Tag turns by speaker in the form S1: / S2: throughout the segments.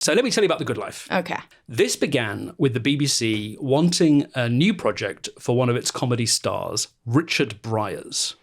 S1: So let me tell you about The Good Life.
S2: Okay.
S1: This began with the BBC wanting a new project for one of its comedy stars, Richard Briers.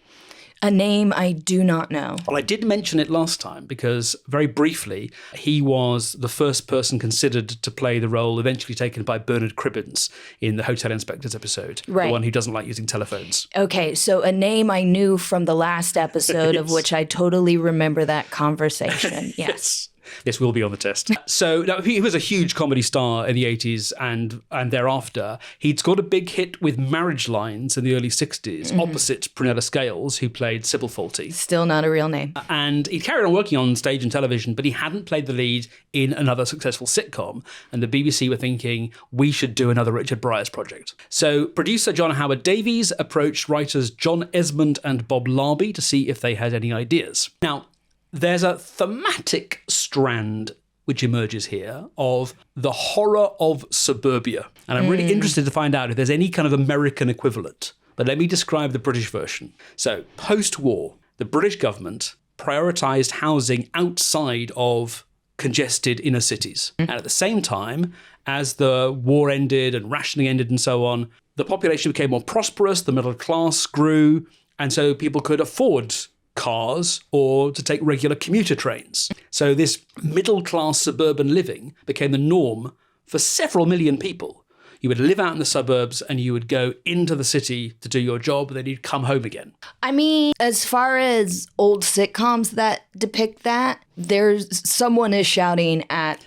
S2: A name I do not know.
S1: Well, I did mention it last time because, very briefly, he was the first person considered to play the role eventually taken by Bernard Cribbins in the Hotel Inspectors episode.
S2: Right.
S1: The one who doesn't like using telephones.
S2: Okay, so a name I knew from the last episode of which I totally remember that conversation. Yes.
S1: This will be on the test. So now, he was a huge comedy star in the 80s and thereafter. He'd scored a big hit with Marriage Lines in the early 60s, opposite Prunella Scales, who played Sybil Fawlty.
S2: Still not a real name.
S1: And he carried on working on stage and television, but he hadn't played the lead in another successful sitcom. And the BBC were thinking, we should do another Richard Briers project. So producer John Howard Davies approached writers John Esmond and Bob Larby to see if they had any ideas. Now, there's a thematic strand which emerges here of the horror of suburbia. And I'm really interested to find out if there's any kind of American equivalent. But let me describe the British version. So, post-war, the British government prioritised housing outside of congested inner cities. And at the same time, as the war ended and rationing ended and so on, the population became more prosperous, the middle class grew, and so people could afford cars or to take regular commuter trains. So this middle-class suburban living became the norm for several million people. You would live out in the suburbs and you would go into the city to do your job, and then you'd come home again.
S2: I mean, as far as old sitcoms that depict that, there's someone is shouting at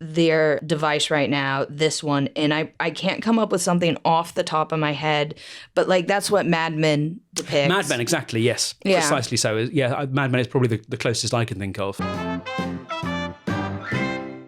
S2: their device right now, this one, and I can't come up with something off the top of my head, but like that's what Mad Men depicts.
S1: Mad Men, exactly, yes.
S2: Yeah.
S1: Precisely so. Yeah, Mad Men is probably the closest I can think of.